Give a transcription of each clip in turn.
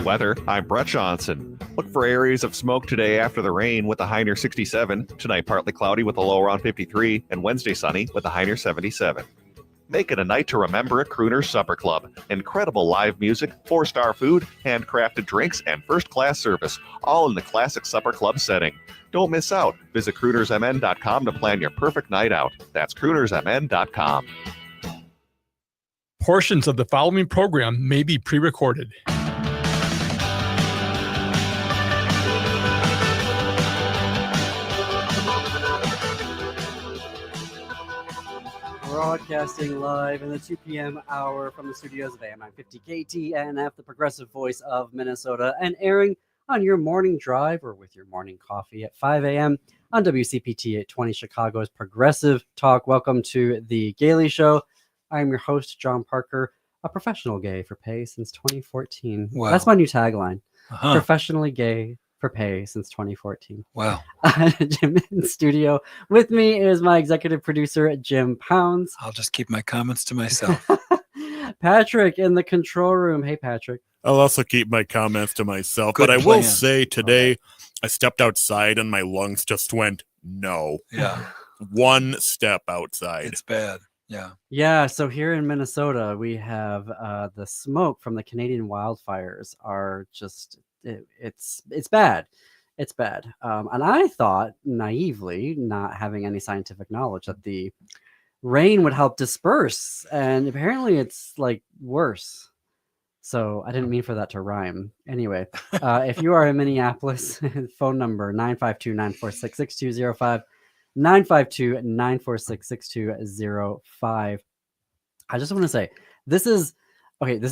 Weather, I'm Brett Johnson. Look for areas of smoke today after the rain with a high near 67. Tonight, partly cloudy with a low around 53. And Wednesday, sunny with a high near 77. Make it a night to remember at Crooner's Supper Club. Incredible live music, 4-star food, handcrafted drinks, and first-class service, all in the classic supper club setting. Don't miss out. Visit croonersmn.com to plan your perfect night out. That's croonersmn.com. Portions of the following program may be pre-recorded. Broadcasting live in the 2 p.m. hour from the studios of AM 950 KTNF, the progressive voice of Minnesota, and airing on your morning drive or with your morning coffee at 5 a.m. on WCPT 820 Chicago's Progressive Talk. Welcome to the Gailey Show. I am your host, John Parker, a professional gay for pay since 2014. Wow. That's my new tagline. Professionally gay for pay since 2014. Wow. Jim in studio with me is my executive producer, Jim Pounds. I'll just keep my comments to myself. Patrick in the control room. Hey, Patrick. I'll also keep my comments to myself. Good but I plan. will say today, I stepped outside and my lungs just went, no. Yeah. One step outside. It's bad. Yeah. Yeah. So here in Minnesota, we have the smoke from the Canadian wildfires are just, it's bad. It's bad. And I thought naively, not having any scientific knowledge, that the rain would help disperse. And apparently it's like worse. So I didn't mean for that to rhyme. Anyway, if you are in Minneapolis, phone number 952-946-6205, 952-946-6205. I just want to say, this is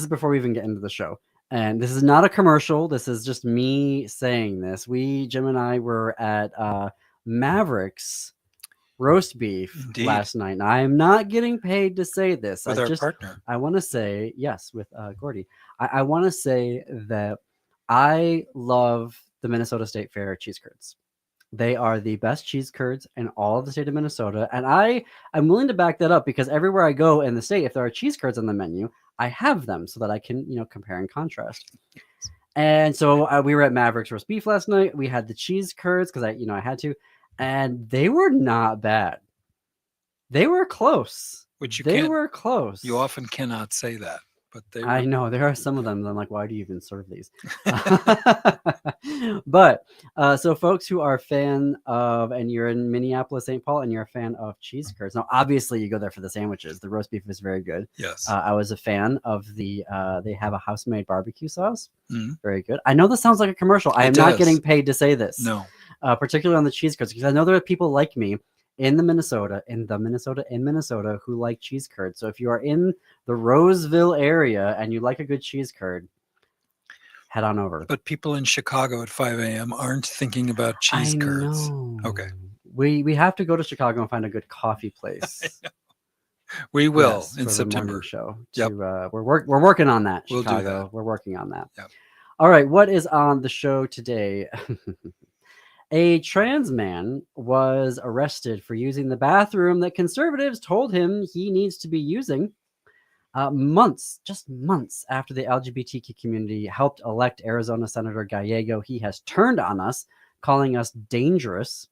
before we even get into the show. And this is not a commercial. This is just me saying this. Jim and I were at Maverick's roast beef last night. And I am not getting paid to say this. With our partner. I want to say, yes, with Gordy. I want to say that I love the Minnesota State Fair cheese curds. They are the best cheese curds in all of the state of Minnesota. And I'm willing to back that up because everywhere I go in the state, if there are cheese curds on the menu, I have them so that I can, compare and contrast. And so we were at Maverick's roast beef last night. We had the cheese curds because I had to, and they were not bad. They were close. They were close. You often cannot say that, but I know there are some of them. I'm like, why do you even serve these? But so folks who are a fan of, and you're in Minneapolis, St. Paul, and you're a fan of cheese curds. Now, obviously, you go there for the sandwiches. The roast beef is very good. Yes. I was a fan of they have a house-made barbecue sauce. Mm-hmm. Very good. I know this sounds like a commercial. I am not getting paid to say this. No. Particularly on the cheese curds, because I know there are people like me in Minnesota who like cheese curds. So if you are in the Roseville area and you like a good cheese curd, head on over. But people in Chicago at 5 a.m. aren't thinking about cheese curds. Okay. We have to go to Chicago and find a good coffee place. We will in September. Show. Yep. We're working on that. We'll Chicago. do that. We're working on that. Yep. All right. What is on the show today? A trans man was arrested for using the bathroom that conservatives told him he needs to be using months after the LGBTQ community helped elect Arizona Senator Gallego. He has turned on us, calling us dangerous.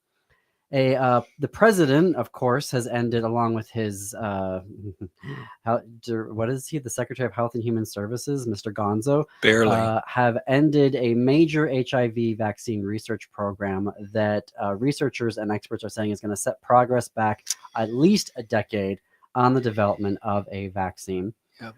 The president, of course, has ended, along with his what is he? The Secretary of Health and Human Services, Mr. Gonzo, barely have ended a major HIV vaccine research program that researchers and experts are saying is going to set progress back at least a decade on the development of a vaccine. Yep.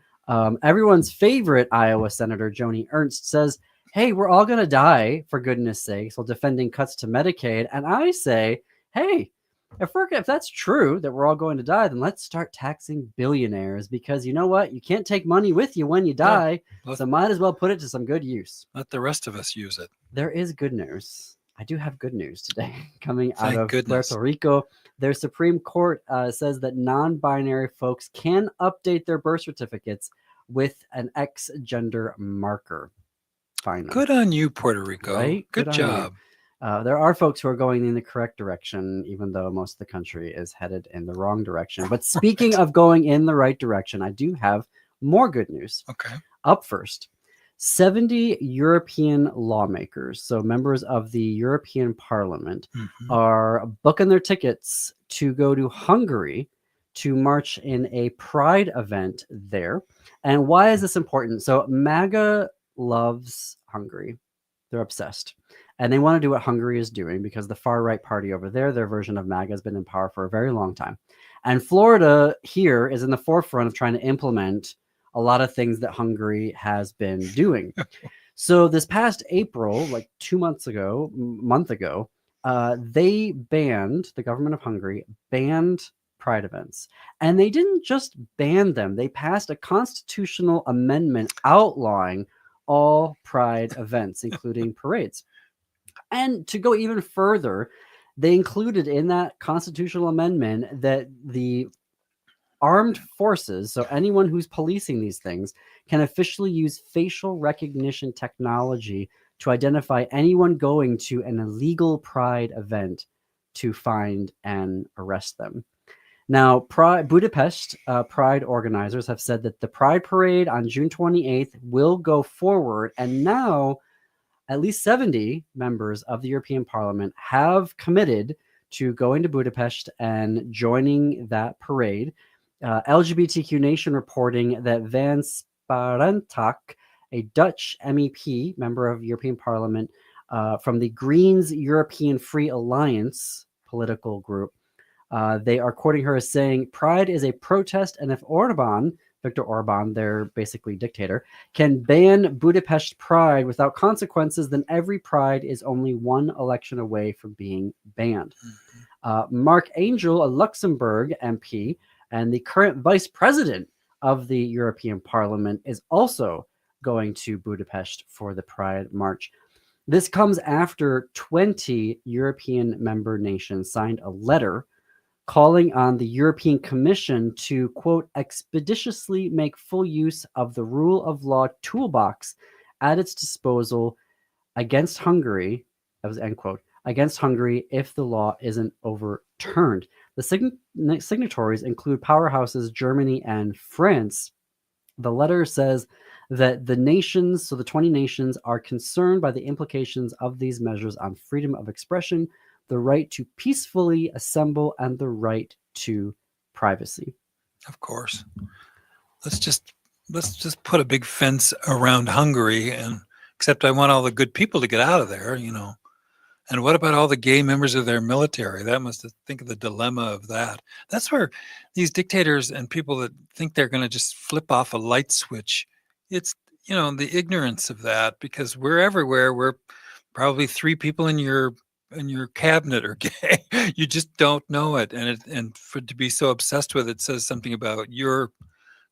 Everyone's favorite Iowa Senator Joni Ernst says, "Hey, we're all going to die, for goodness sakes," while defending cuts to Medicaid. And I say, hey, if that's true, that we're all going to die, then let's start taxing billionaires, because you know what? You can't take money with you when you die, so might as well put it to some good use. Let the rest of us use it. There is good news. I do have good news today coming out of Puerto Rico. Their Supreme Court says that non-binary folks can update their birth certificates with an X gender marker. Finally. Good on you, Puerto Rico. Right? Good job. There are folks who are going in the correct direction, even though most of the country is headed in the wrong direction. But speaking of going in the right direction, I do have more good news. Okay. Up first, 70 European lawmakers, so members of the European Parliament, are booking their tickets to go to Hungary to march in a pride event there. And why is this important? So MAGA loves Hungary. They're obsessed. And they want to do what Hungary is doing because the far-right party over there, their version of MAGA, has been in power for a very long time. And Florida here is in the forefront of trying to implement a lot of things that Hungary has been doing. So this past April, like 2 months ago, the government of Hungary banned pride events. And they didn't just ban them, they passed a constitutional amendment outlawing all pride events, including parades. And to go even further, they included in that constitutional amendment that the armed forces, so anyone who's policing these things, can officially use facial recognition technology to identify anyone going to an illegal pride event to find and arrest them. Now, Budapest Pride organizers have said that the Pride Parade on June 28th will go forward, and now at least 70 members of the European Parliament have committed to going to Budapest and joining that parade. LGBTQ Nation reporting that Van Sparentak, a Dutch MEP, member of European Parliament, from the Greens European Free Alliance political group, they are quoting her as saying, "Pride is a protest, and if Viktor Orban, their basically dictator, can ban Budapest Pride without consequences, then every Pride is only one election away from being banned." Mark Angel, a Luxembourg MP, and the current vice president of the European Parliament, is also going to Budapest for the Pride March. This comes after 20 European member nations signed a letter calling on the European Commission to, quote, expeditiously make full use of the rule of law toolbox at its disposal against Hungary, that was end quote, against Hungary if the law isn't overturned. The signatories include powerhouses Germany and France. The letter says that the nations, so the 20 nations, are concerned by the implications of these measures on freedom of expression, the right to peacefully assemble, and the right to privacy. Of course. Let's just put a big fence around Hungary, and except I want all the good people to get out of there, you know. And what about all the gay members of their military? That must think of the dilemma of that. That's where these dictators and people that think they're going to just flip off a light switch, it's, you know, the ignorance of that, because we're everywhere. We're probably 3 people in your cabinet are gay. You just don't know it. And for to be so obsessed with it says something about your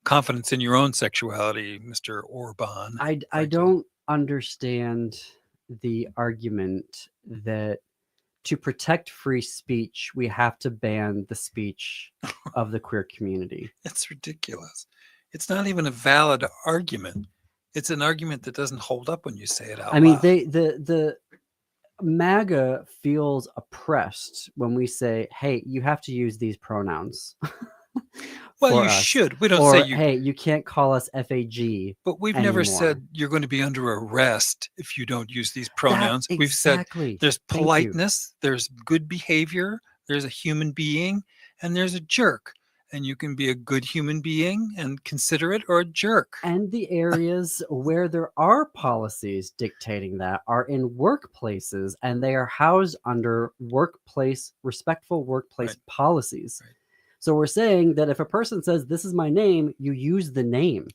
confidence in your own sexuality, Mr. Orban. I don't understand the argument that to protect free speech, we have to ban the speech of the queer community. It's ridiculous. It's not even a valid argument. It's an argument that doesn't hold up when you say it out loud. I mean, the MAGA feels oppressed when we say, hey, you have to use these pronouns. Well, you should. We don't or, say you. Hey, you can't call us FAG. But we've anymore. never said you're going to be under arrest if you don't use these pronouns. We've said there's politeness, there's good behavior, there's a human being, and there's a jerk. And you can be a good human being and considerate, or a jerk. And the areas where there are policies dictating that are in workplaces, and they are housed under respectful workplace policies. Right. So we're saying that if a person says, this is my name, you use the name.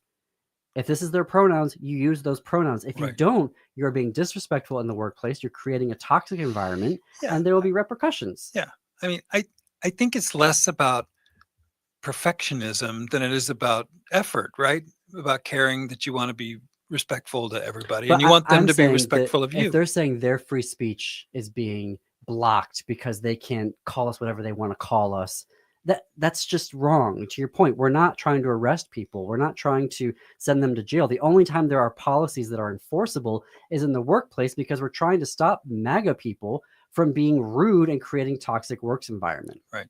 If this is their pronouns, you use those pronouns. If you don't, you're being disrespectful in the workplace. You're creating a toxic environment, and there will be repercussions. Yeah. I mean, I think it's less about perfectionism than it is about effort, right? About caring that you want to be respectful to everybody, and you want them to be respectful of you. If they're saying their free speech is being blocked because they can't call us whatever they want to call us, that's just wrong. To your point, we're not trying to arrest people. We're not trying to send them to jail. The only time there are policies that are enforceable is in the workplace, because we're trying to stop MAGA people from being rude and creating toxic works environment. Right.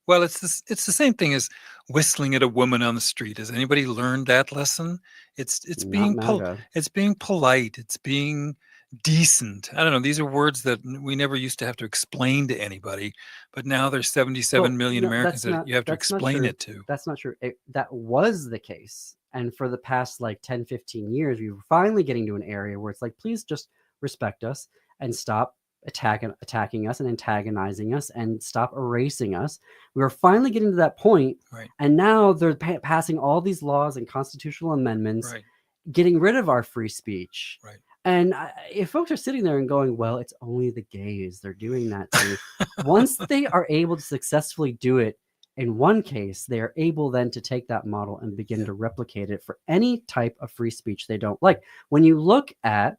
Well, it's the same thing as whistling at a woman on the street. Has anybody learned that lesson? It's Not MAGA. it's being polite. It's being decent. I don't know. These are words that we never used to have to explain to anybody, but now there's 77 million no, Americans that you have to that's not explain true. it to. That's not true. That was the case. And for the past like 10, 15 years, we were finally getting to an area where it's like, please just respect us and stop attacking us and antagonizing us and stop erasing us. We were finally getting to that point. Right. And now they're passing all these laws and constitutional amendments, Right. getting rid of our free speech. Right. And if folks are sitting there and going, well, it's only the gays, they're doing that too. Once they are able to successfully do it in one case, they are able then to take that model and begin to replicate it for any type of free speech they don't like. When you look at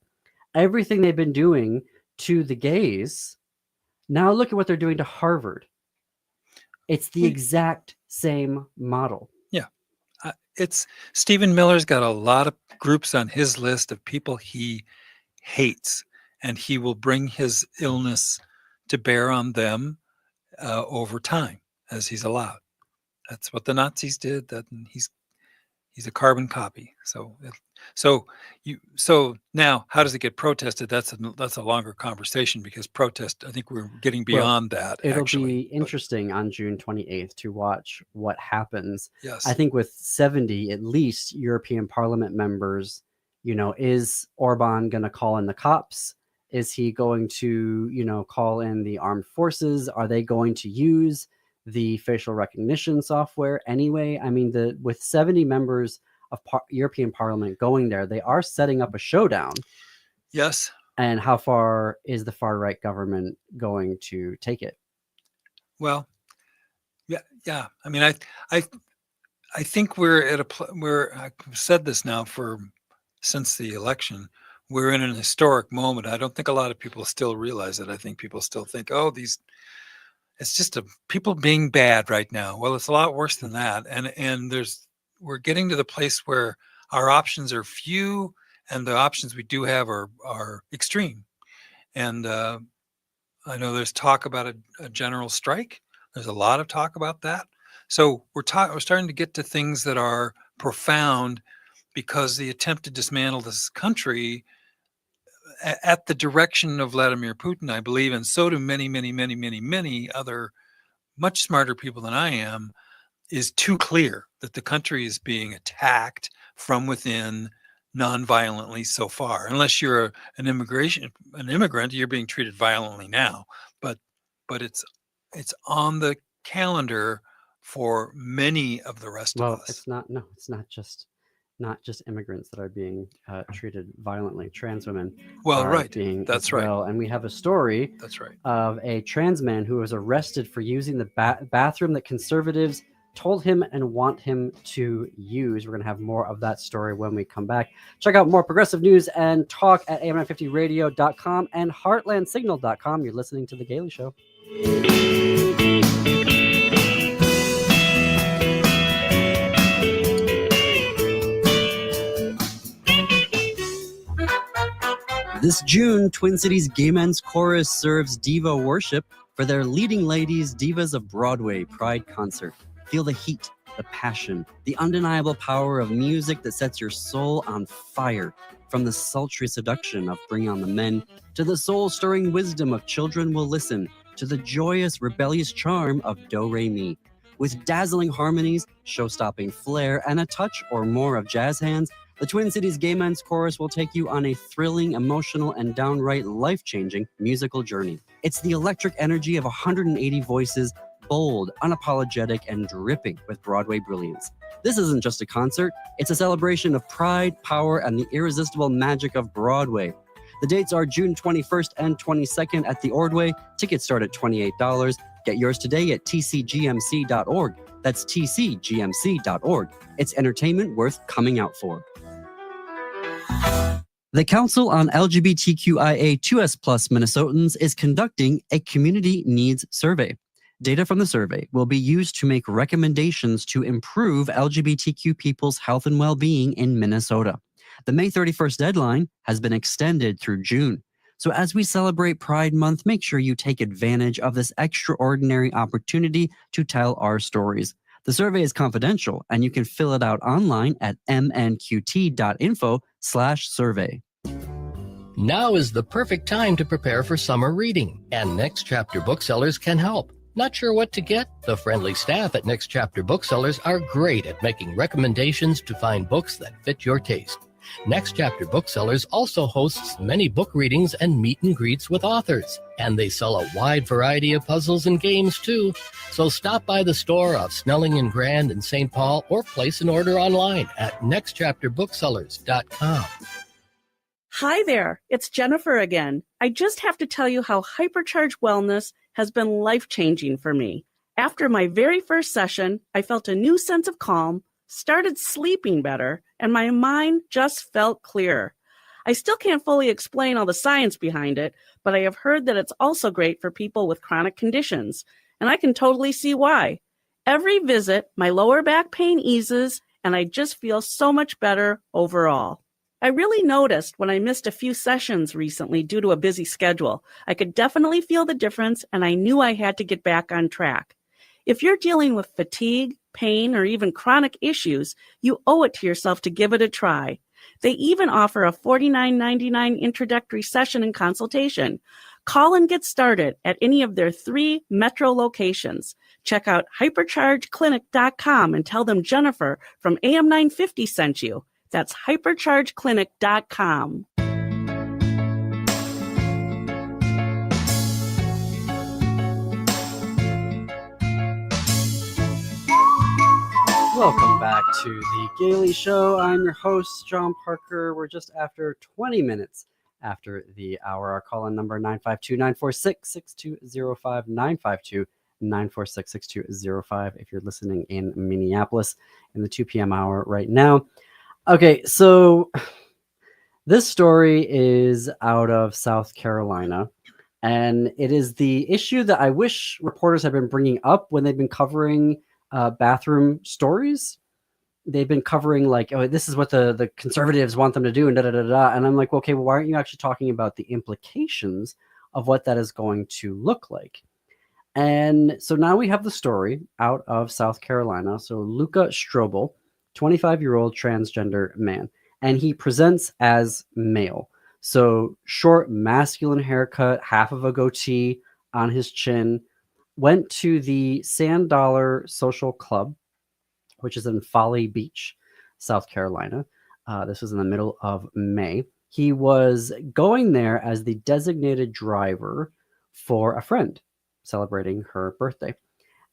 everything they've been doing to the gays, now look at what they're doing to Harvard. It's the exact same model. Yeah. It's Stephen Miller's got a lot of groups on his list of people he hates, and he will bring his illness to bear on them over time as he's allowed. That's what the Nazis did. That he's a carbon copy. So now how does it get protested? That's a longer conversation, because protest, I think we're getting beyond that. It'll actually, be interesting on June 28th to watch what happens. Yes. I think with 70 at least European Parliament members, is Orban going to call in the cops? Is he going to, call in the armed forces? Are they going to use the facial recognition software anyway? I mean, with 70 members of European Parliament going there, they are setting up a showdown. Yes. And how far is the far right government going to take it? Well, yeah. I mean, I think we're at I've said this now since the election. We're in an historic moment. I don't think a lot of people still realize it. I think people still think, it's just people being bad right now. Well, it's a lot worse than that. And we're getting to the place where our options are few, and the options we do have are extreme. And I know there's talk about a general strike. There's a lot of talk about that. So we're starting to get to things that are profound, because the attempt to dismantle this country at the direction of Vladimir Putin, I believe, and so do many, many, many, many, many other much smarter people than I am, is too clear that the country is being attacked from within non-violently so far. Unless you're an immigrant, you're being treated violently now. But it's on the calendar for many of the rest of us. It's not just immigrants that are being treated violently. Trans women are being That's as right. well. And we have a story That's right. of a trans man who was arrested for using the bathroom that conservatives told him and want him to use. We're going to have more of that story when we come back. Check out more progressive news and talk at am950radio.com and heartlandsignal.com. You're listening to The Gailey Show. This June, Twin Cities Gay Men's Chorus serves Diva Worship for their Leading Ladies Divas of Broadway Pride concert. Feel the heat, the passion, the undeniable power of music that sets your soul on fire. From the sultry seduction of Bring On the Men, to the soul-stirring wisdom of Children Will Listen, to the joyous, rebellious charm of Do Re Mi. With dazzling harmonies, show-stopping flair, and a touch or more of jazz hands, the Twin Cities Gay Men's Chorus will take you on a thrilling, emotional, and downright life-changing musical journey. It's the electric energy of 180 voices, bold, unapologetic, and dripping with Broadway brilliance. This isn't just a concert, it's a celebration of pride, power, and the irresistible magic of Broadway. The dates are June 21st and 22nd at the Ordway. Tickets start at $28. Get yours today at tcgmc.org. That's tcgmc.org. It's entertainment worth coming out for. The Council on LGBTQIA2S+ Minnesotans is conducting a community needs survey. Data from the survey will be used to make recommendations to improve LGBTQ people's health and well-being in Minnesota. The May 31st deadline has been extended through June. So as we celebrate Pride Month, make sure you take advantage of this extraordinary opportunity to tell our stories. The survey is confidential, and you can fill it out online at mnqt.info/survey. Now is the perfect time to prepare for summer reading, and Next Chapter Booksellers can help. Not sure what to get? The friendly staff at Next Chapter Booksellers are great at making recommendations to find books that fit your taste. Next Chapter Booksellers also hosts many book readings and meet and greets with authors, and they sell a wide variety of puzzles and games too. So stop by the store off Snelling and Grand in St. Paul or place an order online at nextchapterbooksellers.com. Hi there, it's Jennifer again. I just have to tell you how Hypercharge Wellness has been life-changing for me. After my very first session, I felt a new sense of calm, started sleeping better, and my mind just felt clearer. I still can't fully explain all the science behind it, but I have heard that it's also great for people with chronic conditions, and I can totally see why. Every visit, my lower back pain eases, and I just feel so much better overall. I really noticed when I missed a few sessions recently due to a busy schedule. I could definitely feel the difference, and I knew I had to get back on track. If you're dealing with fatigue, pain, or even chronic issues, you owe it to yourself to give it a try. They even offer a $49.99 introductory session and consultation. Call and get started at any of their 3 metro locations. Check out hyperchargeclinic.com and tell them Jennifer from AM 950 sent you. That's hyperchargeclinic.com. Welcome back to the Gailey Show. I'm your host, John Parker. We're just after 20 minutes after the hour. Our call-in number 952-946-6205, 952-946-6205 if you're listening in Minneapolis in the 2 p.m. hour right now. Okay, so this story is out of South Carolina, and it is the issue that I wish reporters had been bringing up when they've been covering bathroom stories. They've been covering like, oh, this is what the conservatives want them to do, and da-da-da-da. And I'm like, okay, well, why aren't you actually talking about the implications of what that is going to look like? And so now we have the story out of South Carolina. So Luca Strobel, 25-year-old transgender man, and he presents as male. So short, masculine haircut, half of a goatee on his chin, went to the Sand Dollar Social Club, which is in Folly Beach, South Carolina. This was in the middle of May. He was going there as the designated driver for a friend celebrating her birthday.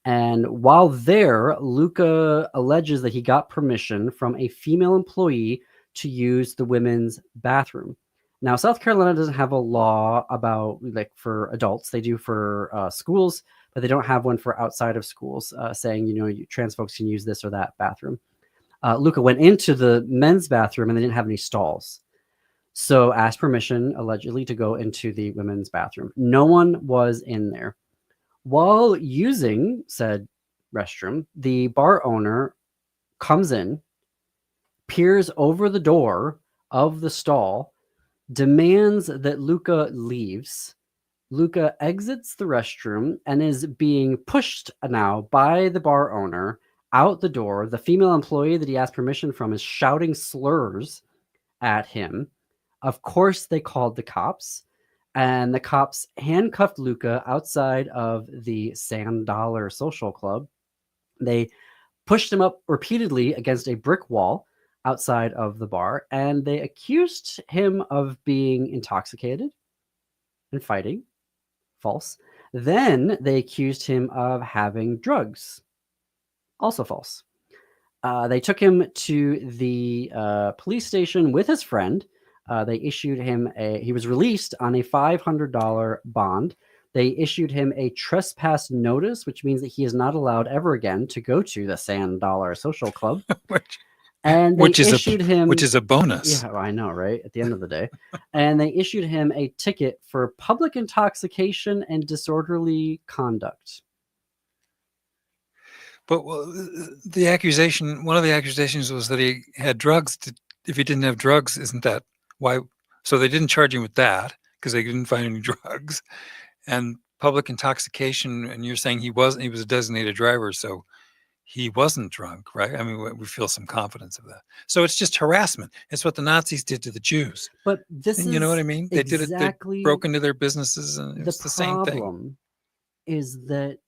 And while there, Luca alleges that he got permission from a female employee to use the women's bathroom. Now, South Carolina doesn't have a law about like for adults. They do for schools, but they don't have one for outside of schools saying, you know, trans folks can use this or that bathroom. Luca went into the men's bathroom and they didn't have any stalls. So asked permission, allegedly, to go into the women's bathroom. No one was in there. While using said restroom, the bar owner comes in, peers over the door of the stall, demands that Luca leaves. Luca exits the restroom and is being pushed now by the bar owner out the door. The female employee that he asked permission from is shouting slurs at him. Of course, they called the cops. And the cops handcuffed Luca outside of the Sand Dollar Social Club. They pushed him up repeatedly against a brick wall outside of the bar, and they accused him of being intoxicated and fighting. False. Then they accused him of having drugs. Also false. They took him to the police station with his friend. They issued him he was released on a $500 bond. They issued him a trespass notice, which means that he is not allowed ever again to go to the Sand Dollar Social Club. Which is a bonus. Yeah, I know, right? At the end of the day. And they issued him a ticket for public intoxication and disorderly conduct. But one of the accusations was that he had drugs. If he didn't have drugs, isn't that why? So they didn't charge him with that because they didn't find any drugs, and public intoxication. And you're saying he was a designated driver, so he wasn't drunk, right? I mean, we feel some confidence of that. So it's just harassment. It's what the Nazis did to the Jews. But this And is you know what I mean? They did it. They exactly broke into their businesses, and it was the same thing. problem is that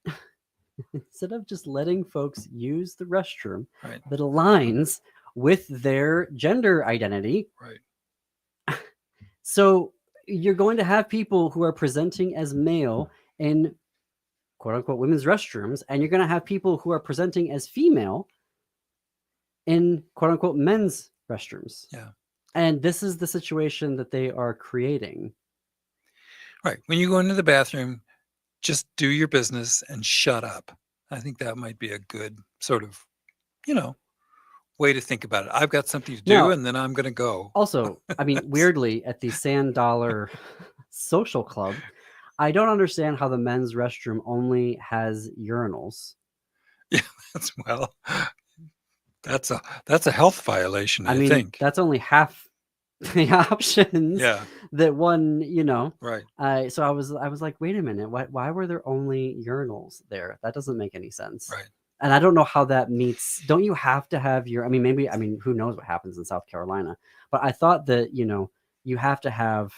instead of just letting folks use the restroom Right. that aligns with their gender identity, Right. so you're going to have people who are presenting as male in quote unquote women's restrooms, and you're going to have people who are presenting as female in quote unquote men's restrooms. Yeah. And this is the situation that they are creating. Right. When you go into the bathroom, just do your business and shut up. I think that might be a good sort of, way to think about it. I've got something to do, Now, and then I'm going to go. Also, I mean, weirdly, at the Sand Dollar Social Club, I don't understand how the men's restroom only has urinals. Yeah, that's a health violation. I mean, think that's only half the options. Yeah. That one, Right. So I was like, wait a minute, why were there only urinals there? That doesn't make any sense. Right. And I don't know how that meets. Don't you have to have who knows what happens in South Carolina? But I thought that, you have to have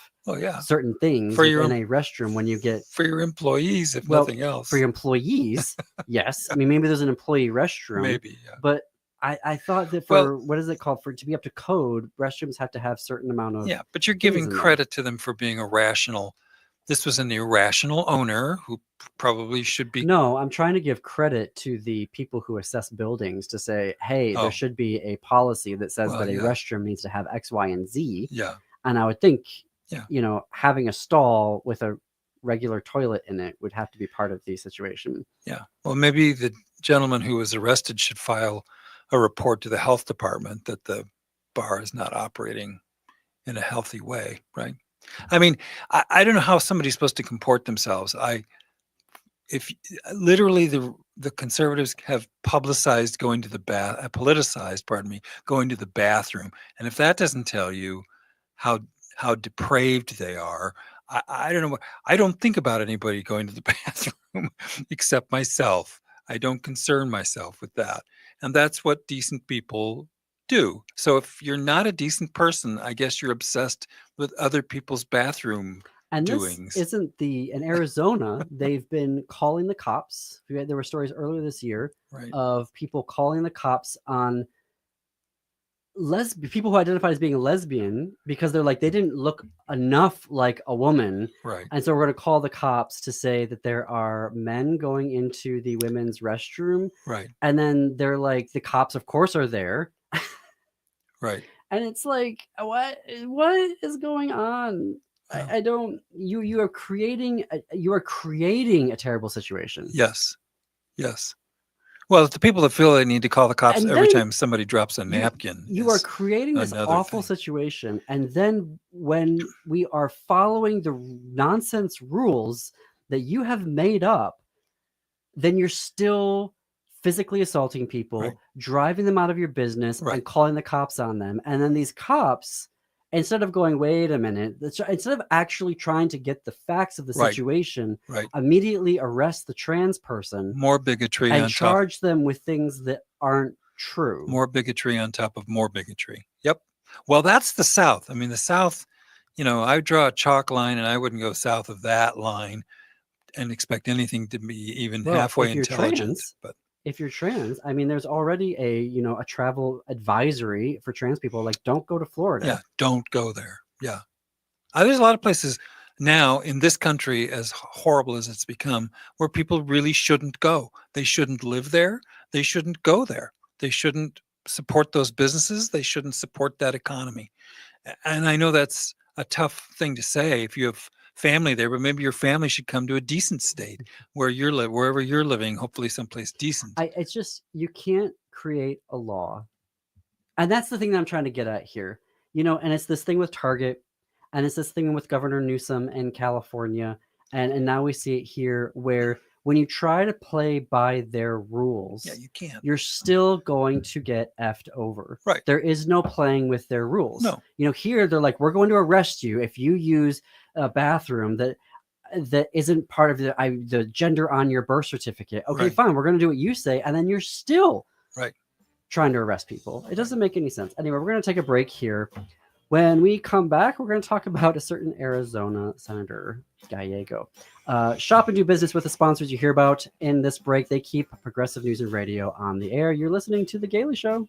certain things For your in a restroom when you get for your employees, if nothing else. For your employees, yes. I mean, maybe there's an employee restroom. Maybe, yeah. But I thought that what is it called? For to be up to code, restrooms have to have certain amount of but you're giving credit to them for being irrational. This was an irrational owner who probably should be. No, I'm trying to give credit to the people who assess buildings to say, hey, there should be a policy that says that a restroom needs to have X, Y, and Z. Yeah. And I would think, having a stall with a regular toilet in it would have to be part of the situation. Yeah. Well, maybe the gentleman who was arrested should file a report to the health department that the bar is not operating in a healthy way, right? I mean, I don't know how somebody's supposed to comport themselves. If literally the conservatives have politicized going to the bathroom, and if that doesn't tell you how depraved they are, I don't know. I don't think about anybody going to the bathroom except myself. I don't concern myself with that, and that's what decent people do. So if you're not a decent person, I guess you're obsessed with other people's bathroom doings. This isn't in Arizona, they've been calling the cops. There were stories earlier this year of people calling the cops on people who identified as being lesbian because they're like, they didn't look enough like a woman. Right. And so we're going to call the cops to say that there are men going into the women's restroom. Right. And then they're like, the cops, of course, are there. Right. And it's like, what is going on? I don't. You are creating a terrible situation. Yes. Well, it's the people that feel they need to call the cops every time somebody drops a napkin. You are creating this awful situation, and then when we are following the nonsense rules that you have made up, then you're still physically assaulting people, driving them out of your business, and calling the cops on them. And then these cops, instead of going, wait a minute, instead of actually trying to get the facts of the situation, immediately arrest the trans person. More bigotry and on charge them with things that aren't true. More bigotry on top of more bigotry. Yep. Well, that's the South. I mean, the South, I draw a chalk line and I wouldn't go south of that line and expect anything to be even halfway intelligent. But if you're trans, I mean, there's already a travel advisory for trans people. Like, don't go to Florida. Yeah, don't go there. Yeah. There's a lot of places now in this country, as horrible as it's become, where people really shouldn't go. They shouldn't live there. They shouldn't go there. They shouldn't support those businesses. They shouldn't support that economy. And I know that's a tough thing to say if you have family there, but maybe your family should come to a decent state where wherever you're living, hopefully someplace decent. It's just, you can't create a law. And that's the thing that I'm trying to get at here, and it's this thing with Target, and it's this thing with Governor Newsom in California. And now we see it here where when you try to play by their rules, Yeah, you can't. you're still going to get effed over. Right. There is no playing with their rules. No. Here they're like, we're going to arrest you if you use a bathroom that isn't part of the gender on your birth certificate. Okay, Right. fine. We're going to do what you say. And then you're still Right. trying to arrest people. It doesn't make any sense. Anyway, we're going to take a break here. When we come back, we're going to talk about a certain Arizona Senator Gallego. Shop and do business with the sponsors you hear about in this break. They keep progressive news and radio on the air. You're listening to The Gailey Show.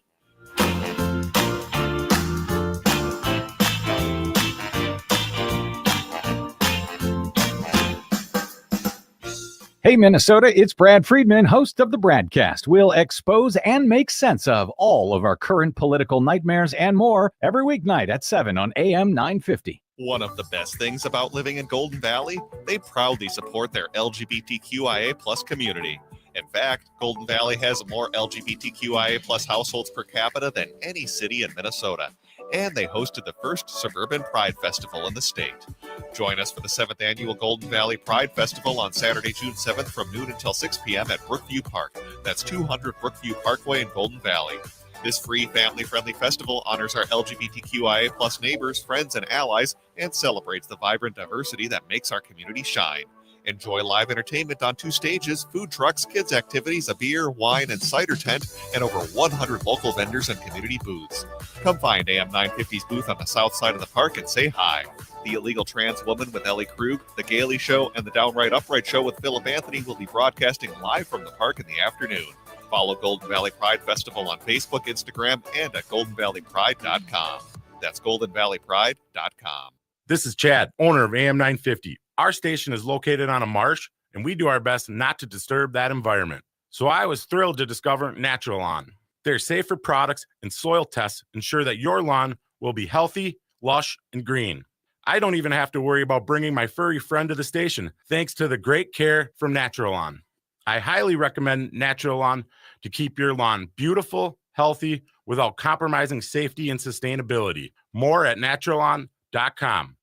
Hey, Minnesota, it's Brad Friedman, host of the Bradcast. We'll expose and make sense of all of our current political nightmares and more every weeknight at 7 on AM 950. One of the best things about living in Golden Valley, they proudly support their LGBTQIA plus community. In fact, Golden Valley has more LGBTQIA plus households per capita than any city in Minnesota. And they hosted the first Suburban Pride Festival in the state. Join us for the 7th Annual Golden Valley Pride Festival on Saturday, June 7th from noon until 6 p.m. at Brookview Park. That's 200 Brookview Parkway in Golden Valley. This free, family-friendly festival honors our LGBTQIA plus neighbors, friends, and allies, and celebrates the vibrant diversity that makes our community shine. Enjoy live entertainment on 2 stages, food trucks, kids' activities, a beer, wine, and cider tent, and over 100 local vendors and community booths. Come find AM 950's booth on the south side of the park and say hi. The Illegal Trans Woman with Ellie Krug, The Gailey Show, and The Downright Upright Show with Philip Anthony will be broadcasting live from the park in the afternoon. Follow Golden Valley Pride Festival on Facebook, Instagram, and at goldenvalleypride.com. That's goldenvalleypride.com. This is Chad, owner of AM 950. Our station is located on a marsh, and we do our best not to disturb that environment. So I was thrilled to discover Natural Lawn. Their safer products and soil tests ensure that your lawn will be healthy, lush, and green. I don't even have to worry about bringing my furry friend to the station, thanks to the great care from Natural Lawn. I highly recommend Natural Lawn to keep your lawn beautiful, healthy, without compromising safety and sustainability. More at naturalawn.com.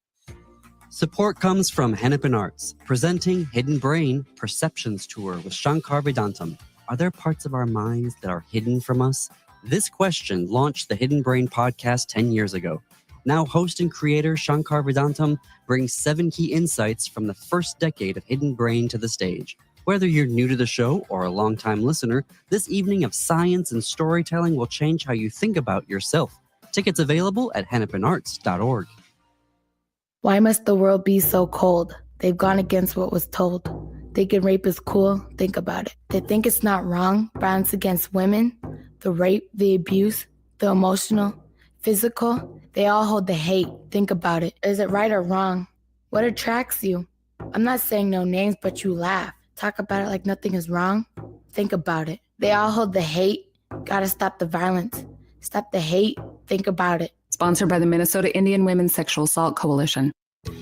Support comes from Hennepin Arts, presenting Hidden Brain Perceptions Tour with Shankar Vedantam. Are there parts of our minds that are hidden from us? This question launched the Hidden Brain podcast 10 years ago. Now host and creator Shankar Vedantam brings 7 key insights from the first decade of Hidden Brain to the stage. Whether you're new to the show or a longtime listener, this evening of science and storytelling will change how you think about yourself. Tickets available at hennepinarts.org. Why must the world be so cold? They've gone against what was told. Thinking rape is cool, think about it. They think it's not wrong, violence against women, the rape, the abuse, the emotional, physical. They all hold the hate, think about it. Is it right or wrong? What attracts you? I'm not saying no names, but you laugh. Talk about it like nothing is wrong. Think about it. They all hold the hate. Gotta stop the violence. Stop the hate. Think about it. Sponsored by the Minnesota Indian Women's Sexual Assault Coalition.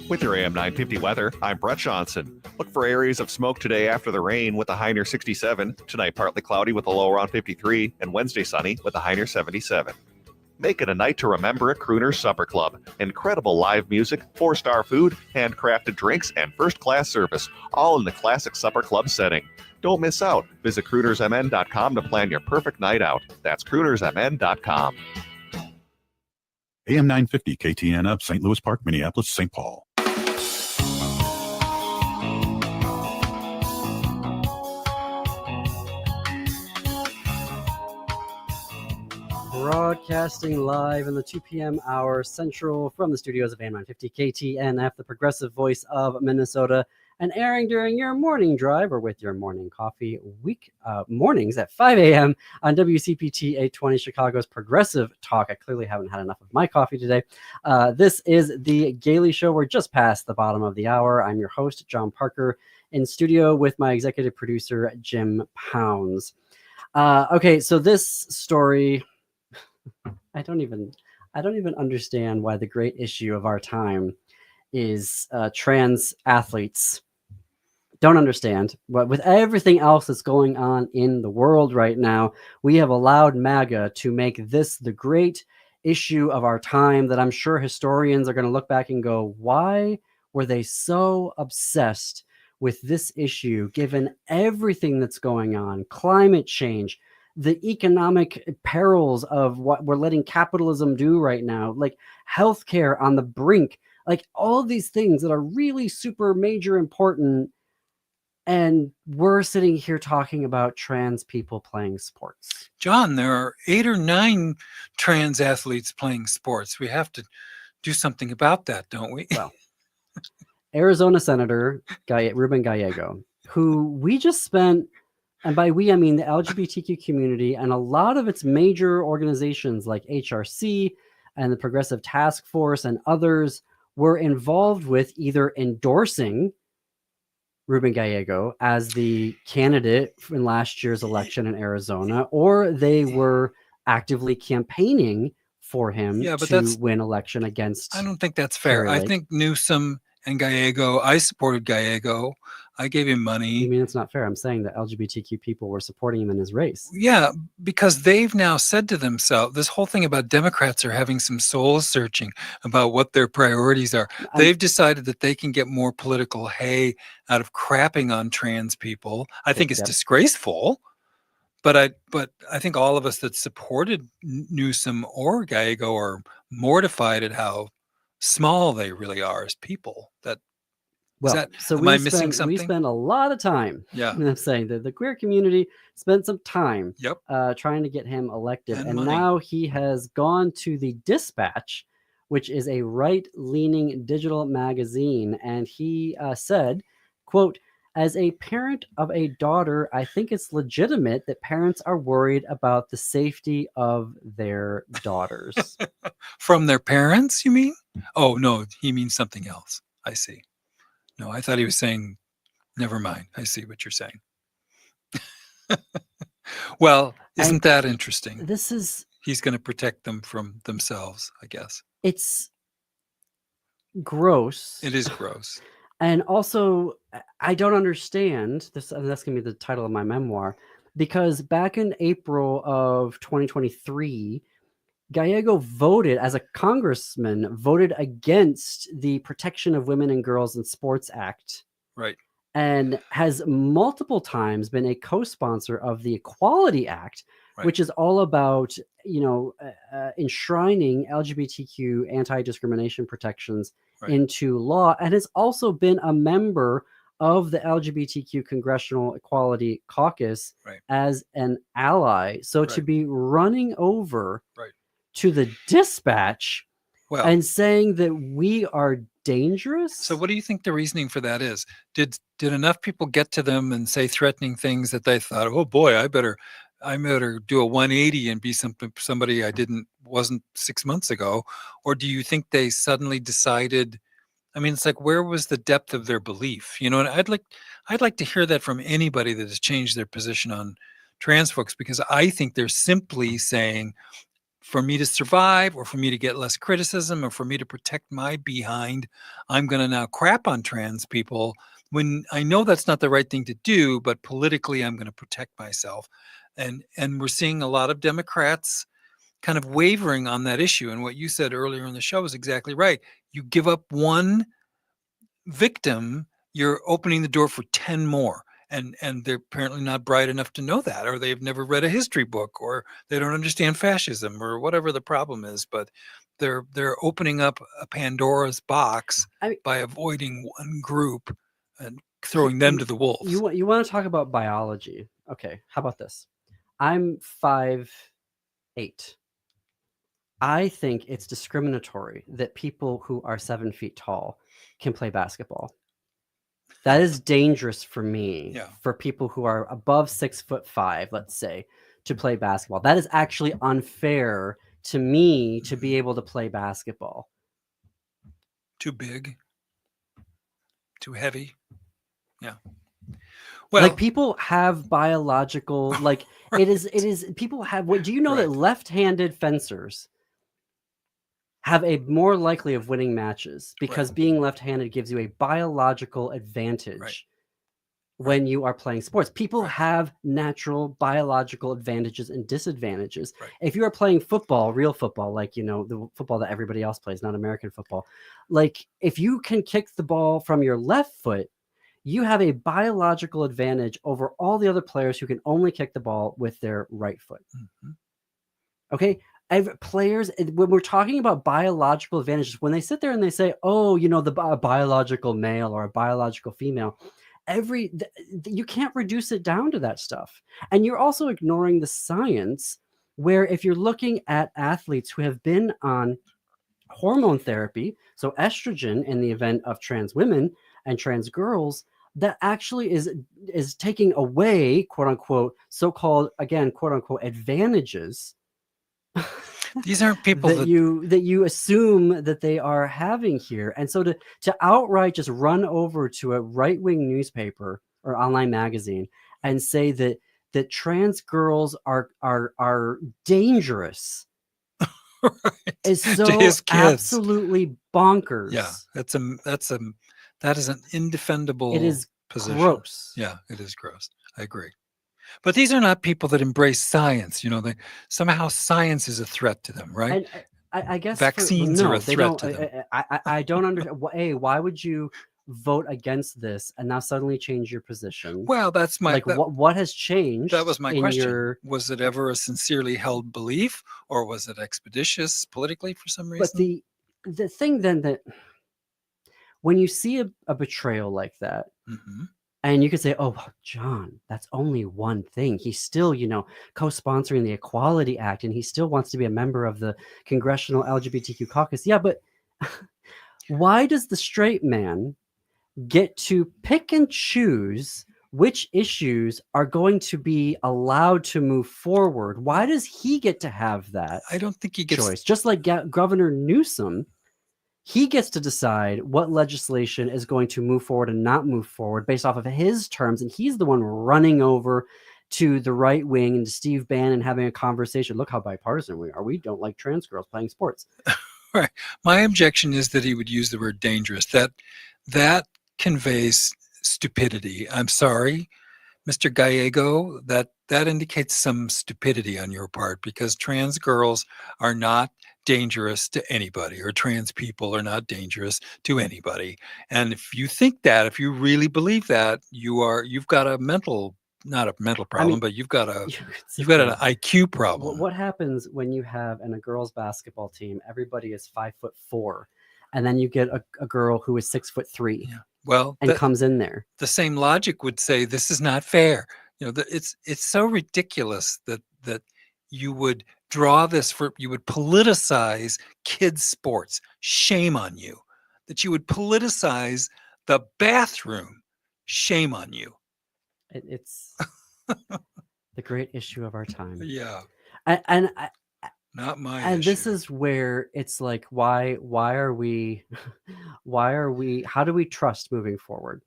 With your AM 950 weather, I'm Brett Johnson. Look for areas of smoke today after the rain with a high near 67. Tonight, partly cloudy with a low around 53. And Wednesday, sunny with a high near 77. Make it a night to remember at Crooner's Supper Club. Incredible live music, 4-star food, handcrafted drinks, and first-class service, all in the classic supper club setting. Don't miss out. Visit croonersmn.com to plan your perfect night out. That's croonersmn.com. AM 950 KTN up, St. Louis Park, Minneapolis, St. Paul. Broadcasting live in the 2 p.m. hour central from the studios of AM 950 KTNF, the progressive voice of Minnesota, and airing during your morning drive or with your morning coffee mornings at 5 a.m. on WCPT 820, Chicago's progressive talk. I clearly haven't had enough of my coffee today. This is the Gailey Show. We're just past the bottom of the hour. I'm your host, John Parker, in studio with my executive producer, Jim Pounds. Okay, so this story, I don't even understand why the great issue of our time is trans athletes. Don't understand. But with everything else that's going on in the world right now, we have allowed MAGA to make this the great issue of our time that I'm sure historians are going to look back and go, why were they so obsessed with this issue, given everything that's going on, climate change, the economic perils of what we're letting capitalism do right now, like healthcare on the brink, like all of these things that are really super major important. And we're sitting here talking about trans people playing sports. John, there are 8 or 9 trans athletes playing sports. We have to do something about that, don't we? Well, Arizona Senator Ruben Gallego, who we just spent, and by we, I mean the LGBTQ community and a lot of its major organizations like HRC and the Progressive Task Force and others were involved with either endorsing Ruben Gallego as the candidate in last year's election in Arizona, or they were actively campaigning for him to win election against. I don't think that's fair. I think Newsom and Gallego, I supported Gallego. I gave him money. You mean it's not fair? I'm saying that LGBTQ people were supporting him in his race. Yeah, because they've now said to themselves, this whole thing about Democrats are having some soul searching about what their priorities are. They've decided that they can get more political hay out of crapping on trans people. I think it's disgraceful. But I think all of us that supported Newsom or Gallego are mortified at how small they really are as people. Am I missing something? We spend a lot of time. I'm saying that the queer community spent some time trying to get him elected. And now he has gone to the Dispatch, which is a right-leaning digital magazine. And he said, quote, "As a parent of a daughter, I think it's legitimate that parents are worried about the safety of their daughters." From their parents, you mean? Oh, no, he means something else. I see. No, I thought he was saying, never mind. I see what you're saying. Well, isn't that interesting? He's going to protect them from themselves, I guess. It's gross. It is gross. And also, I don't understand this. And that's going to be the title of my memoir, because back in April of 2023, Gallego voted as a congressman, voted against the Protection of Women and Girls in Sports Act. Right. And has multiple times been a co-sponsor of the Equality Act, which is all about, enshrining LGBTQ anti-discrimination protections into law, and has also been a member of the LGBTQ Congressional Equality Caucus as an ally. So to be running over to the Dispatch and saying that we are dangerous. So what do you think the reasoning for that is? Did enough people get to them and say threatening things that they thought, oh boy, I better do a 180 and be somebody I wasn't 6 months ago? Or do you think they suddenly decided, I mean, it's like, where was the depth of their belief? And I'd like to hear that from anybody that has changed their position on trans folks, because I think they're simply saying, for me to survive, or for me to get less criticism, or for me to protect my behind, I'm going to now crap on trans people, when I know that's not the right thing to do, but politically I'm going to protect myself. And we're seeing a lot of Democrats kind of wavering on that issue. And what you said earlier in the show is exactly right. You give up one victim, you're opening the door for 10 more. And they're apparently not bright enough to know that, or they've never read a history book, or they don't understand fascism, or whatever the problem is. But they're opening up a Pandora's box by avoiding one group and throwing them to the wolves. You want to talk about biology? Okay, how about this? I'm 5'8". I think it's discriminatory that people who are 7 feet tall can play basketball. That is dangerous for me, for people who are above 6'5", let's say, to play basketball. That is actually unfair to me to be able to play basketball. Too big, too heavy. Yeah. Well, like, people have biological, like, it is people have, what do you know that left-handed fencers have a more likely of winning matches because being left-handed gives you a biological advantage when you are playing sports. People have natural biological advantages and disadvantages. If you are playing football, real football, like, the football that everybody else plays, not American football, like, if you can kick the ball from your left foot, you have a biological advantage over all the other players who can only kick the ball with their right foot. Mm-hmm. Okay. Players, when we're talking about biological advantages, when they sit there and they say, oh, the biological male or a biological female, you can't reduce it down to that stuff. And you're also ignoring the science, where if you're looking at athletes who have been on hormone therapy, so estrogen in the event of trans women and trans girls, that actually is taking away, quote unquote, so-called, again, quote unquote, advantages. These aren't people that you assume that they are having here. And so to outright just run over to a right-wing newspaper or online magazine and say that trans girls are dangerous right. is To so his kids. absolutely bonkers. Yeah, that is an indefendable It is position. gross. Yeah, it is gross. I agree. But these are not people that embrace science. Somehow science is a threat to them, right? And I guess vaccines are a threat to them. I don't understand. Why would you vote against this and now suddenly change your position? Well, that's my what has changed? That was my question. Was it ever a sincerely held belief, or was it expeditious politically for some reason? But the thing then, that when you see a betrayal like that, mm-hmm. and you could say, oh, John, that's only one thing. He's still, co-sponsoring the Equality Act, and he still wants to be a member of the Congressional LGBTQ caucus. Yeah, but why does the straight man get to pick and choose which issues are going to be allowed to move forward? Why does he get to have that? I don't think he gets choice. Just like Governor Newsom, he gets to decide what legislation is going to move forward and not move forward based off of his terms. And he's the one running over to the right wing and to Steve Bannon having a conversation. Look how bipartisan we are. We don't like trans girls playing sports. Right. My objection is that he would use the word dangerous. That conveys stupidity. I'm sorry, Mr. Gallego, that indicates some stupidity on your part, because trans girls are not dangerous to anybody, or trans people are not dangerous to anybody. And if you think that, if you really believe that, you've got a not a mental problem, but you've got an IQ problem. What happens when you have in a girls basketball team, everybody is 5'4", and then you get a girl who is 6'3"? Yeah. Well, and comes in there. The same logic would say this is not fair. It's so ridiculous that you would draw this you would politicize kids' sports. Shame on you. That you would politicize the bathroom. Shame on you. It's the great issue of our time. Yeah. And not my and issue. This is where it's like, why are we how do we trust moving forward?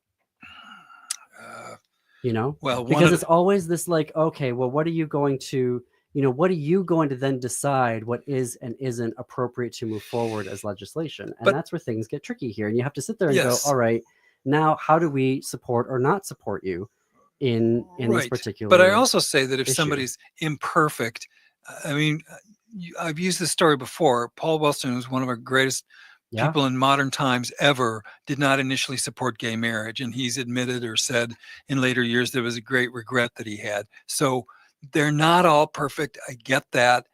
Well, because it's always this like, okay, well, what are you going to then decide what is and isn't appropriate to move forward as legislation? And that's where things get tricky here. And you have to sit there and go, all right, now how do we support or not support you in this particular But I also say that if issue. Somebody's imperfect, I mean, I've used this story before. Paul Wellstone, who's one of our greatest people in modern times ever, did not initially support gay marriage. And he's admitted or said in later years there was a great regret that he had. So they're not all perfect. I get that.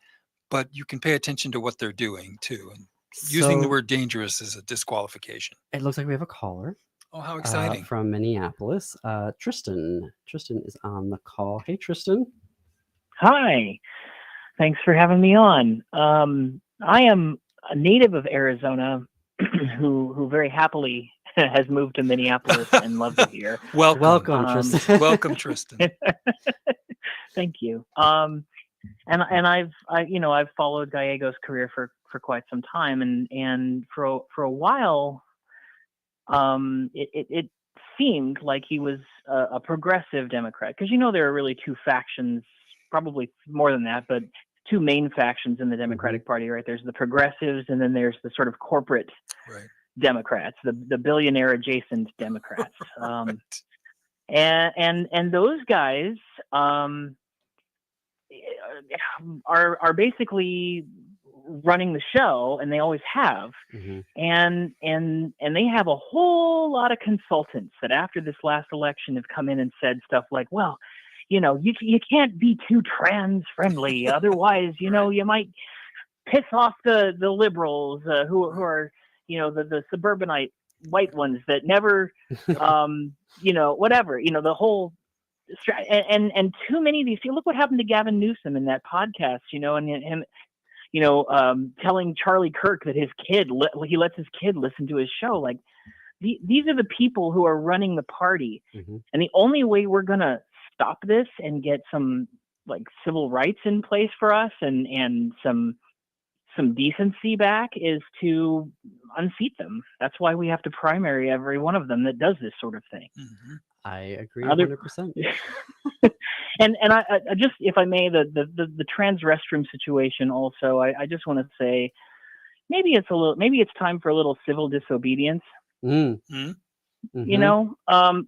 But you can pay attention to what they're doing too. And using the word dangerous is a disqualification. It looks like we have a caller. Oh, how exciting. From Minneapolis. Tristan. Tristan is on the call. Hey, Tristan. Hi. Thanks for having me on. I am a native of Arizona who very happily has moved to Minneapolis and loves it here. Welcome, Tristan. Welcome, Tristan. Thank you. And I've followed Gallego's career for quite some time, and for a while, it seemed like he was a progressive Democrat, because there are really two factions, probably more than that, but two main factions in the Democratic Party, right? There's the progressives, and then there's the sort of corporate Democrats, the billionaire adjacent Democrats. And those guys are basically running the show, and they always have. Mm-hmm. And they have a whole lot of consultants that after this last election have come in and said stuff like, well, you know, you can't be too trans friendly, otherwise, you know, you might piss off the liberals who are, you know, the suburbanite white ones that never, you know, whatever, you know, the whole and too many of these. Look what happened to Gavin Newsom in that podcast, you know, and him, you know, telling Charlie Kirk that his kid, he lets his kid listen to his show. Like these are the people who are running the party. Mm-hmm. And the only way we're going to stop this and get some like civil rights in place for us and some decency back is to unseat them. That's why we have to primary every one of them that does this sort of thing. Mm-hmm. I agree 100%. And I just, if I may, the trans restroom situation also, I just want to say, maybe it's time for a little civil disobedience. Mm-hmm. You know,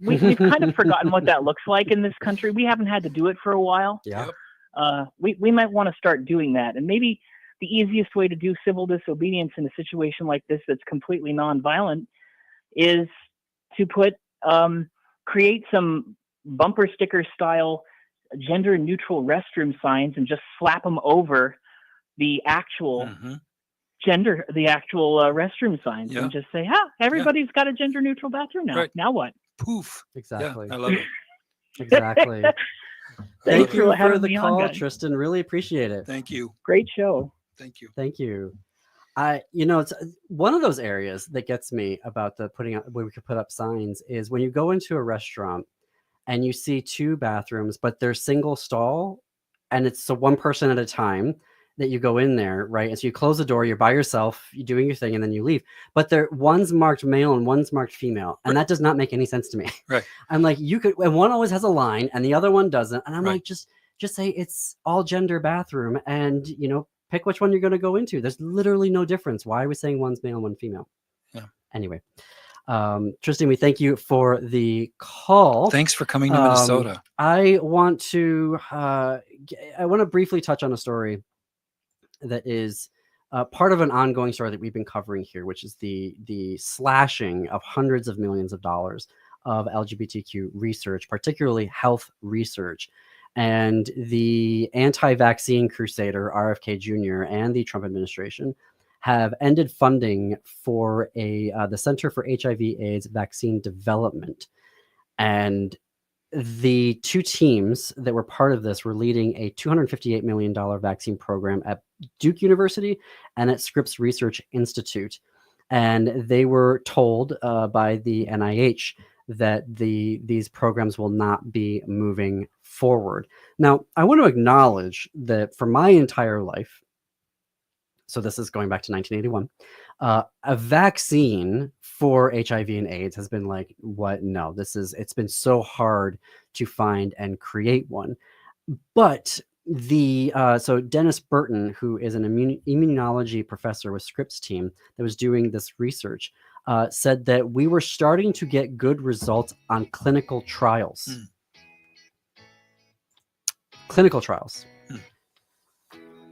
we've kind of forgotten what that looks like in this country. We haven't had to do it for a while. Yeah. We might want to start doing that. And maybe the easiest way to do civil disobedience in a situation like this that's completely nonviolent is to create some bumper sticker style gender neutral restroom signs and just slap them over the actual restroom signs and just say, everybody's got a gender neutral bathroom now. Right. Now what? Poof. Exactly. Yeah, I love it. Exactly. Thank you for the call, on, Tristan. Really appreciate it. Thank you. Great show. Thank you. Thank you. It's one of those areas that gets me about the putting out where we could put up signs is when you go into a restaurant and you see two bathrooms, but they're single stall and it's so one person at a time that you go in there, right? And so you close the door, you're by yourself, you're doing your thing, and then you leave. But one's marked male and one's marked female. And that does not make any sense to me. Right. I'm like, and one always has a line and the other one doesn't. And I'm like, just say it's all gender bathroom and, you know, pick which one you're going to go into. There's literally no difference. Why are we saying one's male and one female? Yeah. Anyway, Tristan, we thank you for the call. Thanks for coming to Minnesota. I want to briefly touch on a story that is part of an ongoing story that we've been covering here, which is the slashing of hundreds of millions of dollars of LGBTQ research, particularly health research. And the anti-vaccine crusader, RFK Jr., and the Trump administration have ended funding for the Center for HIV/AIDS Vaccine Development. And the two teams that were part of this were leading a $258 million vaccine program at Duke University and at Scripps Research Institute. And they were told by the NIH that these programs will not be moving forward. Now, I want to acknowledge that for my entire life, so this is going back to 1981, a vaccine for HIV and AIDS has been like, what? No, it's been so hard to find and create one. But so Dennis Burton, who is an immunology professor with Scripps team that was doing this research, said that we were starting to get good results on clinical trials. Clinical trials.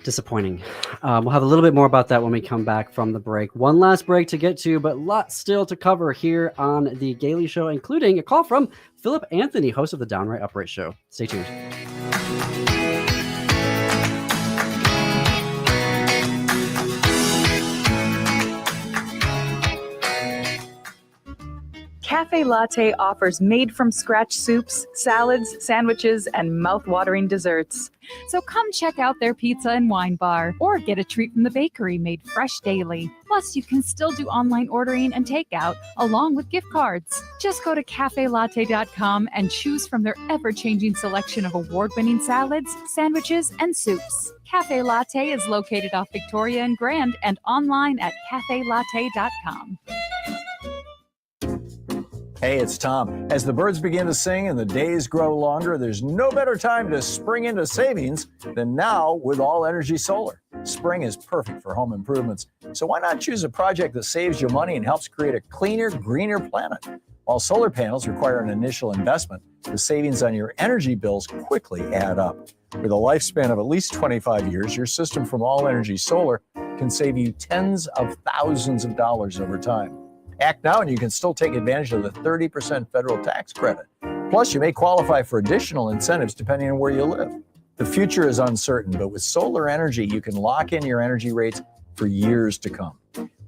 Disappointing. We'll have a little bit more about that when we come back from the break. One last break to get to, but lots still to cover here on The Gailey Show, including a call from Philip Anthony, host of the Downright Upright Show. Stay tuned. Cafe Latte offers made-from-scratch soups, salads, sandwiches, and mouth-watering desserts. So come check out their pizza and wine bar, or get a treat from the bakery made fresh daily. Plus, you can still do online ordering and takeout, along with gift cards. Just go to cafelatte.com and choose from their ever-changing selection of award-winning salads, sandwiches, and soups. Cafe Latte is located off Victoria and Grand and online at cafelatte.com. Hey, it's Tom. As the birds begin to sing and the days grow longer, there's no better time to spring into savings than now with All Energy Solar. Spring is perfect for home improvements, so why not choose a project that saves you money and helps create a cleaner, greener planet? While solar panels require an initial investment, the savings on your energy bills quickly add up. With a lifespan of at least 25 years, your system from All Energy Solar can save you tens of thousands of dollars over time. Act now and you can still take advantage of the 30% federal tax credit. Plus, you may qualify for additional incentives depending on where you live. The future is uncertain, but with solar energy, you can lock in your energy rates for years to come.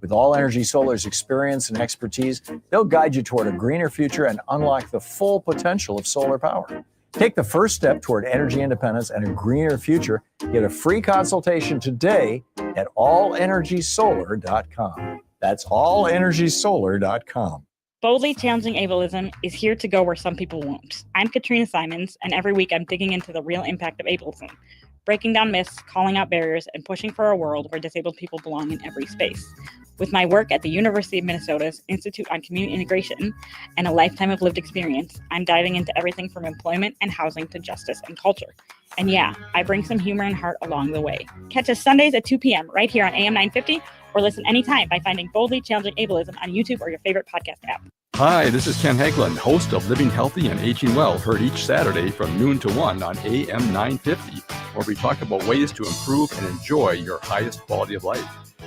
With All Energy Solar's experience and expertise, they'll guide you toward a greener future and unlock the full potential of solar power. Take the first step toward energy independence and a greener future. Get a free consultation today at allenergysolar.com. That's allenergysolar.com. Boldly Challenging Ableism is here to go where some people won't. I'm Katrina Simons, and every week I'm digging into the real impact of ableism, breaking down myths, calling out barriers, and pushing for a world where disabled people belong in every space. With my work at the University of Minnesota's Institute on Community Integration and a lifetime of lived experience, I'm diving into everything from employment and housing to justice and culture. And yeah, I bring some humor and heart along the way. Catch us Sundays at 2 p.m. right here on AM 950, or listen anytime by finding Boldly Challenging Ableism on YouTube or your favorite podcast app. Hi, this is Ken Hagelin, host of Living Healthy and Aging Well, heard each Saturday from noon to 1 on AM 950, where we talk about ways to improve and enjoy your highest quality of life.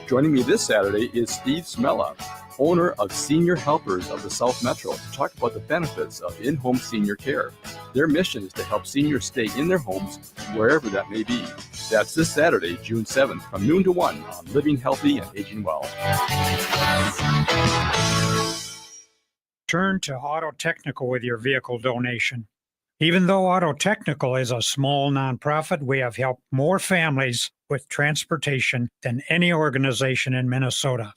Joining me this Saturday is Steve Smella, owner of Senior Helpers of the South Metro, to talk about the benefits of in-home senior care. Their mission is to help seniors stay in their homes wherever that may be. That's this Saturday, June 7th, from noon to 1 on Living Healthy and Aging Well. Turn to Auto Technical with your vehicle donation. Even though Auto Technical is a small nonprofit, we have helped more families with transportation than any organization in Minnesota.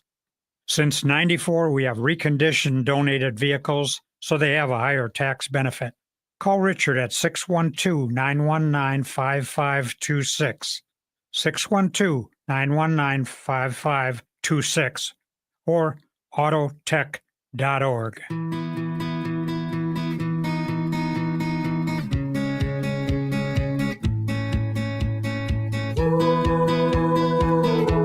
Since '94, we have reconditioned donated vehicles so they have a higher tax benefit. Call Richard at 612-919-5526, 612-919-5526, or autotech.org.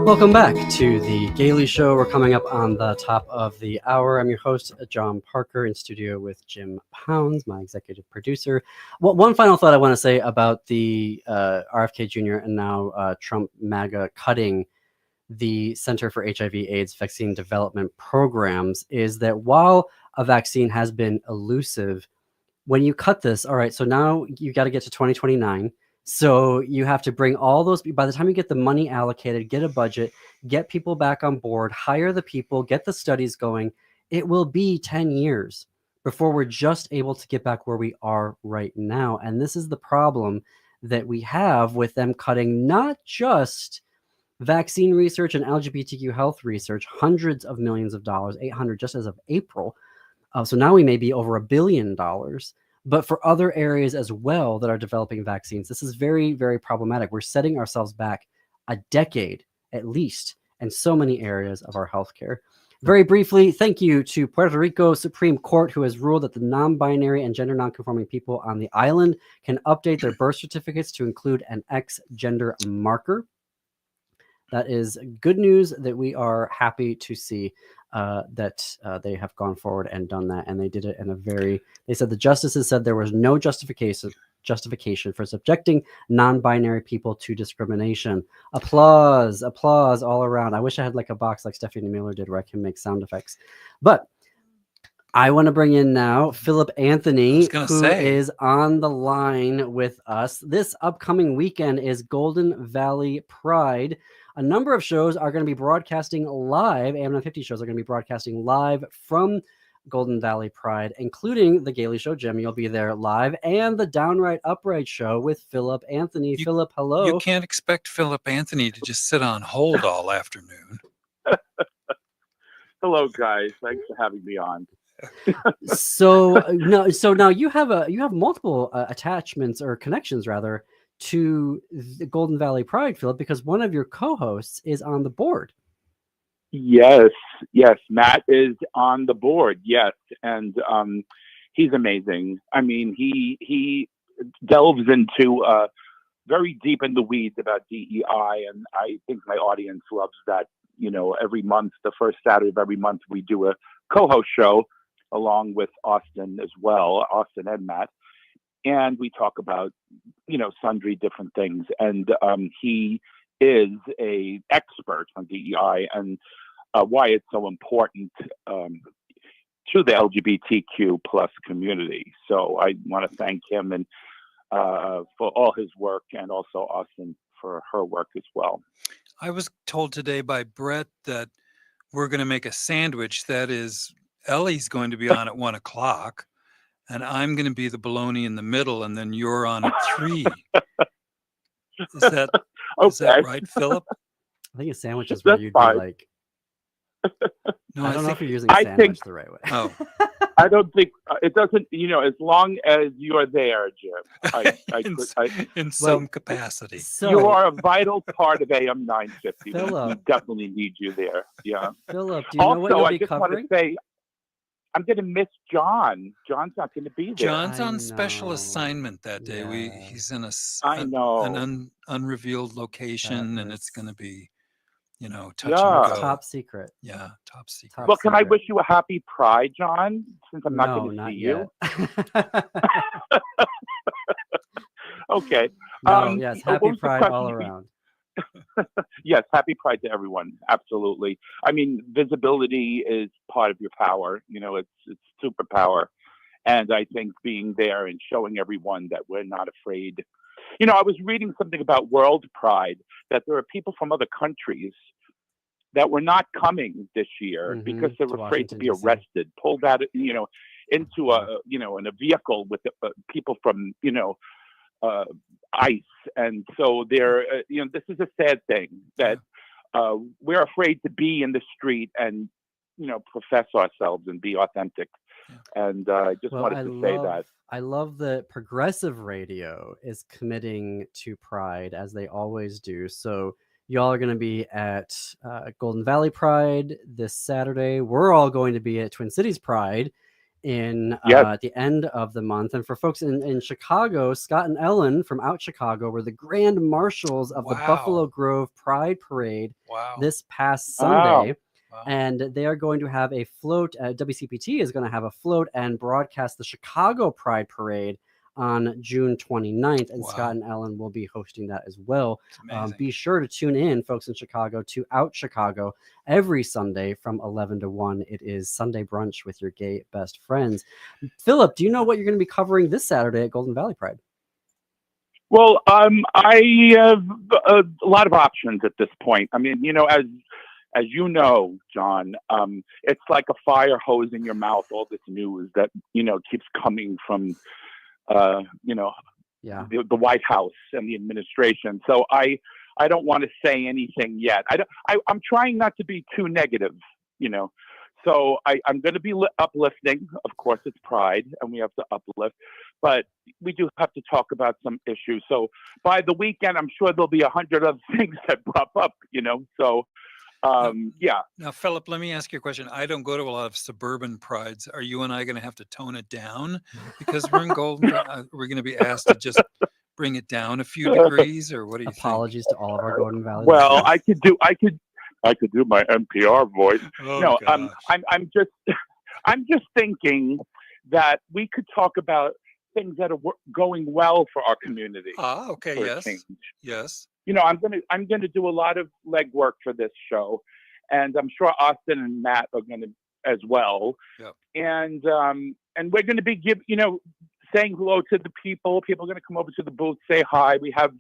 Welcome back to the Gailey Show. We're coming up on the top of the hour. I'm your host, John Parker, in studio with Jim Pounds, my executive producer. One final thought I want to say about the RFK Jr. and now Trump MAGA cutting the Center for HIV/AIDS Vaccine Development Programs is that while a vaccine has been elusive, when you cut this, all right, so now you got to get to 2029. So you have to bring all those, by the time you get the money allocated, get a budget, get people back on board, hire the people, get the studies going, it will be 10 years before we're just able to get back where we are right now. And this is the problem that we have with them cutting not just vaccine research and LGBTQ health research, hundreds of millions of dollars, 800 just as of April. So now we may be over $1 billion. But for other areas as well that are developing vaccines, this is very, very problematic. We're setting ourselves back a decade at least in so many areas of our healthcare. Very briefly, thank you to Puerto Rico Supreme Court, who has ruled that the non-binary and gender non-conforming people on the island can update their birth certificates to include an X gender marker. That is good news that we are happy to see that they have gone forward and done that. And they did it in a very, they said the justices said there was no justification for subjecting non-binary people to discrimination. Applause all around. I wish I had like a box like Stephanie Miller did where I can make sound effects. But I want to bring in now Philip Anthony, who is on the line with us. This upcoming weekend is Golden Valley Pride. A number of shows are going to be broadcasting live. AM 950 shows are going to be broadcasting live from Golden Valley Pride, including The Gailey Show. Jim, you'll be there live, and the Downright Upright Show with Philip Anthony. Philip, hello. You can't expect Philip Anthony to just sit on hold all afternoon. Hello, guys. Thanks for having me on. So now you have multiple attachments or connections rather to the Golden Valley Pride, Philip, because one of your co-hosts is on the board. Yes, Matt is on the board. Yes, and he's amazing. I mean, he delves into very deep in the weeds about DEI, and I think my audience loves that. You know, every month, the first Saturday of every month, we do a co-host show. along with Austin as well, Austin and Matt. And we talk about, sundry different things. And he is a expert on DEI and why it's so important to the LGBTQ plus community. So I want to thank him and for all his work, and also Austin for her work as well. I was told today by Brett that we're going to make a sandwich. That is, Ellie's going to be on at 1:00, and I'm going to be the bologna in the middle, and then you're on at 3. Is that right, Philip? I think a sandwich is where you'd be like. No, I don't know if you're using sandwich the right way. Oh, I don't think it doesn't. As long as you are there, Jim, in some capacity. You are a vital part of AM 950. Philip. We definitely need you there. Yeah. Philip, do you know what you'll be covering? Want to say, I'm going to miss John. John's not going to be there. John's on special assignment that day. Yeah. He's in an unrevealed location, and it's going to be, touch and Yeah. go. Top secret. Yeah, top secret. Well, can I wish you a happy Pride, John? Since I'm not going to see you. Okay. Yes, happy Pride all around. Yes, happy Pride to everyone. Absolutely. I mean, visibility is part of your power. It's superpower. And I think being there and showing everyone that we're not afraid. I was reading something about World Pride, that there are people from other countries that were not coming this year because they were afraid to be arrested, pulled out, into in a vehicle with people from, ICE. And so this is a sad thing that we're afraid to be in the street and, profess ourselves and be authentic. And I just wanted to say that. I love that Progressive Radio is committing to Pride, as they always do. So y'all are going to be at Golden Valley Pride this Saturday. We're all going to be at Twin Cities Pride at the end of the month. And for folks in Chicago, Scott and Ellen from Out Chicago were the grand marshals of the Buffalo Grove Pride Parade this past Sunday. Wow. And they are going to have a float. WCPT is going to have a float and broadcast the Chicago Pride Parade on June 29th. And Scott and Ellen will be hosting that as well. Be sure to tune in, folks in Chicago, to Out Chicago every Sunday from 11 to 1. It is Sunday brunch with your gay best friends. Philip, do you know what you're going to be covering this Saturday at Golden Valley Pride? Well, I have a lot of options at this point. I mean, as you know, John, it's like a fire hose in your mouth, all this news that, keeps coming from, the White House and the administration. So I don't want to say anything yet. I'm trying not to be too negative, So I'm going to be uplifting. Of course, it's Pride, and we have to uplift. But we do have to talk about some issues. So by the weekend, I'm sure there'll be 100 other things that pop up, So Now, Philip, let me ask you a question. I don't go to a lot of suburban prides. Are you and I going to have to tone it down because we're in Golden? We're going to be asked to just bring it down a few degrees, or what do you Apologies to all of our Golden Valley. Well, I could do my NPR voice. Oh, I'm just thinking that we could talk about things that are going well for our community. Okay. Yes. I'm gonna do a lot of legwork for this show, and I'm sure Austin and Matt are gonna as well. Yep. And we're gonna be saying hello to the people. People are gonna come over to the booth, say hi. We have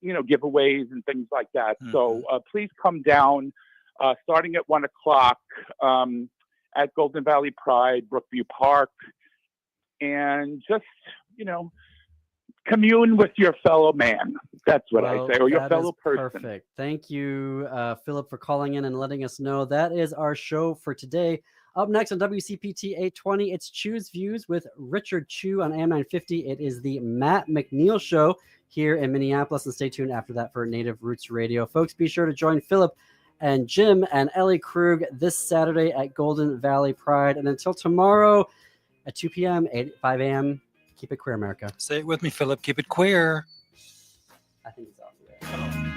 giveaways and things like that. Mm-hmm. So please come down, starting at 1:00 at Golden Valley Pride, Brookview Park, and just commune with your fellow man. That's what I say, or your fellow person. Perfect. Thank you, Philip, for calling in and letting us know. That is our show for today. Up next on WCPT 820, it's Choose Views with Richard Chu on AM 950. It is the Matt McNeil Show here in Minneapolis, and stay tuned after that for Native Roots Radio. Folks, be sure to join Philip and Jim and Ellie Krug this Saturday at Golden Valley Pride. And until tomorrow at 2 p.m., 5 a.m., keep it queer, America. Say it with me, Philip. Keep it queer. I think it's off the air.